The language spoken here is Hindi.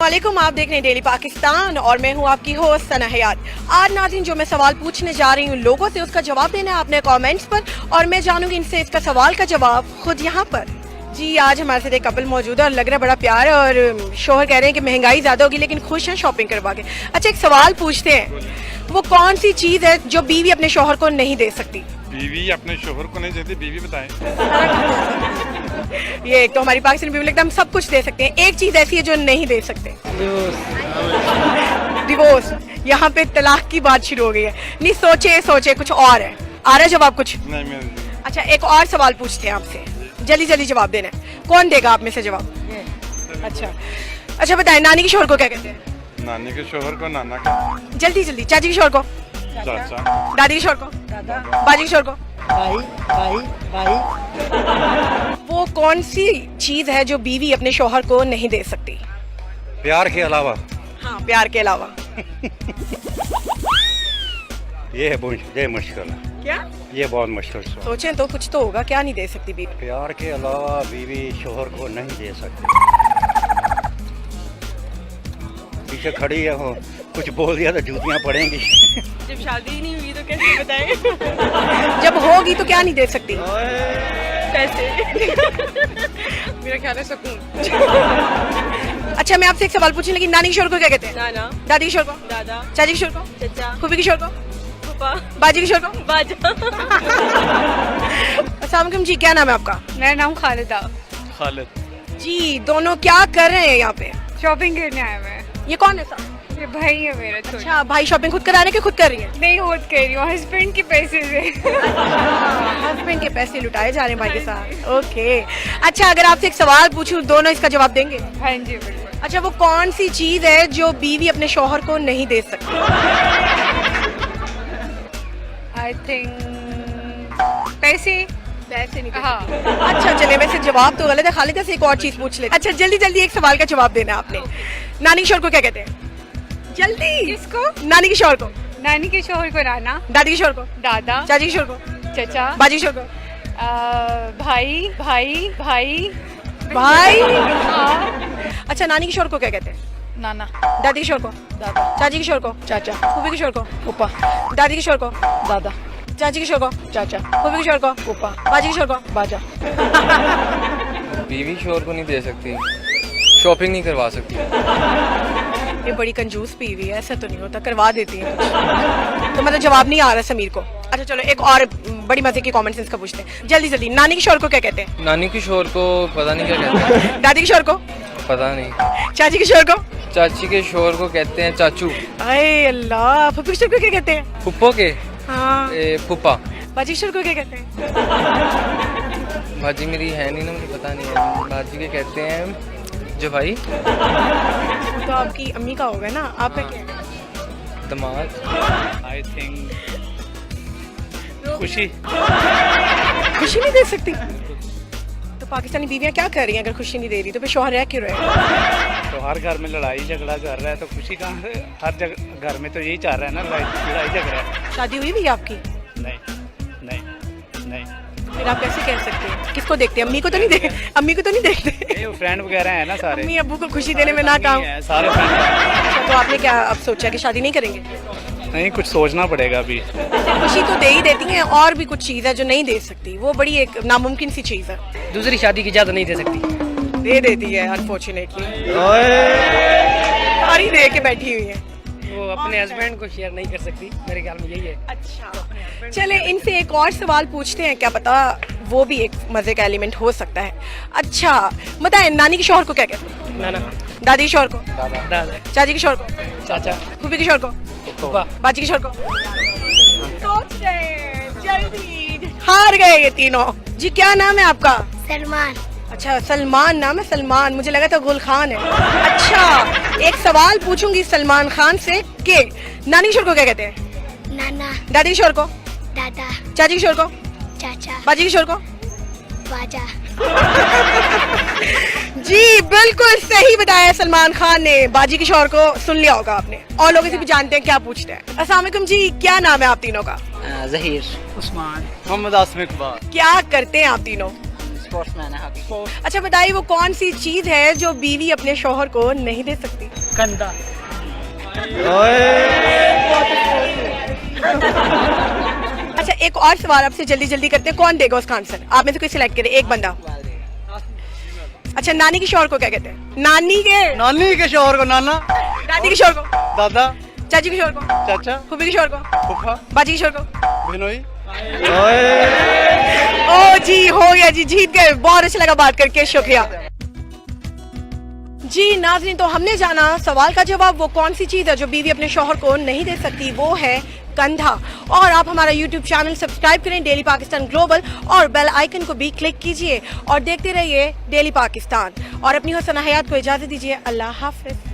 अस्सलामुअलैकुम, आप देख रहे हैं डेली पाकिस्तान और मैं हूं आपकी होस्ट सना हयात। आज नाज़रीन जो मैं सवाल पूछने जा रही हूं लोगों से, उसका जवाब देना है आपने कमेंट्स पर और मैं जानूंगी इनसे इसका सवाल का जवाब खुद यहां पर। जी आज हमारे साथ एक कपल मौजूद है और लग रहा है बड़ा प्यार है और शोहर कह रहे हैं कि महंगाई ज़्यादा होगी लेकिन खुश हैं शॉपिंग करवा के। अच्छा एक सवाल पूछते हैं, वो कौन सी चीज़ है जो बीवी अपने शोहर को नहीं दे सकती? बीवी अपने शोहर को नहीं देती, बीवी बताएं। ये एक तो हमारी पाकिस्तानी बीवी लगता है हम सब कुछ दे सकते हैं, एक चीज़ ऐसी है जो नहीं दे सकते। डिवोर्स। यहाँ पे तलाक की बात शुरू हो गई है। नहीं सोचे सोचे कुछ और है। आ रहा है जवाब कुछ? नहीं मैं अच्छा एक और सवाल पूछते हैं आपसे, जल्दी जल्दी जवाब देना है। कौन देगा आप में से जवाब? अच्छा बताएं, नानी के शोहर को क्या कहते हैं? नानी के शोहर को नाना का जल्दी जल्दी। चाची के शोहर को? चाचा। दादी के शोहर को? बाजी के शोहर को? भाई वो कौन सी चीज है जो बीवी अपने शोहर को नहीं दे सकती? प्यार के अलावा हाँ प्यार के अलावा। ये मुश्किल है, क्या ये बहुत मुश्किल सवाल। सोचें तो कुछ तो होगा, क्या नहीं दे सकती बीवी? प्यार के अलावा बीवी शोहर को नहीं दे सकती। पीछे खड़ी है वो, कुछ बोल दिया तो जूतियां पड़ेंगी। जब शादी ही नहीं हुई तो कैसे बताएं? जब होगी तो क्या नहीं दे सकती? पैसे। मेरा ख्याल है सुकून। अच्छा मैं आपसे एक सवाल पूछने लगी, नानी के शोहर को क्या कहते हैं? नाना, दादी के शोहर को? दादा, चाची के शोहर को? चचा, फूफी के शोहर को? फूफा, बाजी के शोहर को? बाजा। अस्सलाम वालेकुम जी, क्या नाम है आपका? मेरा नाम खालिदा। खालिद। जी दोनों क्या कर रहे हैं यहाँ पे? शॉपिंग करने आया मैं। ये कौन है साहब? ये भाई है मेरा छोटा। अच्छा भाई शॉपिंग खुद करा रहे कि खुद कर रही है? नहीं खुद कर रही हूँ, हस्बैंड के पैसे से। हस्बैंड के पैसे लुटाए जा रहे हैं भाई के साथ। ओके अच्छा अगर आपसे एक सवाल पूछूं दोनों इसका जवाब देंगे? हाँ जी बिल्कुल। अच्छा वो कौन सी चीज है जो बीवी अपने शौहर को नहीं दे सकती? आई थिंक पैसे। पैसे नहीं दे हाँ। सकती। अच्छा चले वैसे जवाब तो गलत है, खालिदा से एक और चीज पूछ लेते। अच्छा जल्दी जल्दी एक सवाल का जवाब देना आपने। नानी के शौहर को क्या कहते हैं? जल्दी। किसको? नानी के शौहर को? नानी के शोहर को नाना, दादी के शौहर को? दादा, चाची के शौहर को? चचा, बाजी के शौहर को? भाई भाई भाई भाई। हाँ। अच्छा नानी के शौहर को क्या कहते हैं? नाना, दादी के शौहर को? दादा, चाची के शौहर को? चाचा, फूफी के शौहर को? फूफा, दादी के शौहर को? दादा, चाची के शौहर को? चाचा, फूफी के शौहर को? फूफा, बाजी के शौहर को? बाजा। बीवी शोहर को नहीं दे सकती, शॉपिंग नहीं करवा सकती। ये बड़ी कंजूस बीवी है, ऐसा तो नहीं होता, करवा देती है कुछ। तो मतलब जवाब नहीं आ रहा समीर को। अच्छा चलो एक और बड़ी मजे की कॉमन सेंस का पूछते हैं, जल्दी जल्दी। नानी के शौहर को क्या कहते हैं? नानी के शोहर को पता नहीं क्या कहते हैं, दादी के शौहर को? पता नहीं। चाची के शौहर को? चाची के शोहर को कहते हैं चाचू। अरे अल्लाह। फूफी के शौहर को क्या कहते हैं? फुप्पो के हाँ। फुप्पा। बाजी के शौहर को क्या कहते हैं? भाजी मेरी है नहीं ना, मुझे पता नहीं है। भाजी के कहते हैं जो भाई तो आपकी अम्मी का होगा ना, आपका क्या है? दमाद। आई थिंक खुशी। खुशी नहीं दे सकती? तो पाकिस्तानी बीवियां क्या कर रही हैं अगर खुशी नहीं दे रही तो फिर शौहर रह क्यों रहे? तो हर घर में लड़ाई झगड़ा कर रहा है तो खुशी कहाँ से? हर जगह घर में तो यही चाह रहा है ना, लड़ाई झगड़ा। शादी हुई भी आपकी? नहीं नहीं नहीं। फिर आप कैसे कह सकते हैं? किसको देखते हैं? अम्मी को तो नहीं देख, अम्मी को तो नहीं देखते? ये वो फ्रेंड वगैरह है ना सारे, अम्मी अब्बू को खुशी देने में ना काम। है, सारे फ्रेंड। तो आपने क्या अब सोचा कि शादी नहीं करेंगे? नहीं कुछ सोचना पड़ेगा अभी। खुशी तो दे ही देती हैं, और भी कुछ चीज़ है जो नहीं दे सकती, वो बड़ी एक नामुमकिन सी चीज़ है। दूसरी शादी की इजाजत नहीं दे सकती। दे देती है अनफॉर्चुनेटली, सारी दे के बैठी हुई है। वो अपने हस्बैंड को शेयर नहीं कर सकती, मेरे ख्याल में यही है। अच्छा चले इनसे एक और सवाल पूछते हैं, क्या पता वो भी एक मजे का एलिमेंट हो सकता है। अच्छा बताएं, नानी के शौहर को क्या कहते हैं? नाना, दादी के शौहर को? दादा, चाची के शौहर को? चाचा, फूफी के शौहर को? फूफा। बाजी के शौहर को? सोच रहे, जल्दी। हार गए ये तीनों। जी क्या नाम है आपका? सलमान। अच्छा सलमान नाम है, सलमान, मुझे लगा था गुल खान है। अच्छा एक सवाल पूछूंगी सलमान खान से कि नानी के शौहर को क्या कहते हैं? नाना, दादी के शौहर को? दादा, चाची के शौहर को? चाचा, बाजी के शौहर को? बाजा। जी बिल्कुल सही बताया सलमान खान ने। बाजी के शौहर को सुन लिया होगा आपने, और लोगों से भी जानते हैं क्या पूछते हैं। अस्सलाम वालेकुम जी, क्या नाम है आप तीनों का? जहीर, उस्मान, मोहम्मद आसम इकबाल। क्या करते हैं आप तीनों? स्पोर्ट्समैन है हॉकी। अच्छा बताइए वो कौन सी चीज है जो बीवी अपने शौहर को नहीं दे सकती? कंधा। अच्छा एक और सवाल आपसे जल्दी जल्दी करते हैं, कौन देगा उसका आंसर? आप में से कोई सिलेक्ट करे, एक बंदा। अच्छा नानी के शौहर को क्या कहते हैं? नानी के शोहर को नाना, दादी के शौहर को दादा, चाची के शौहर को चाचा, फूफी के शौहर को फूफा, बाजी के शौहर को। बिनोई। ओ जी हो गया जी, जीत गए। बहुत अच्छा लगा बात करके, शुक्रिया जी। नाज़रीन तो हमने जाना सवाल का जवाब, वो कौन सी चीज़ है जो बीवी अपने शौहर को नहीं दे सकती, वो है कंधा। और आप हमारा YouTube चैनल सब्सक्राइब करें डेली पाकिस्तान ग्लोबल, और बेल आइकन को भी क्लिक कीजिए और देखते रहिए डेली पाकिस्तान। और अपनी हुस्न हयात को इजाज़त दीजिए। अल्लाह हाफ़िज़।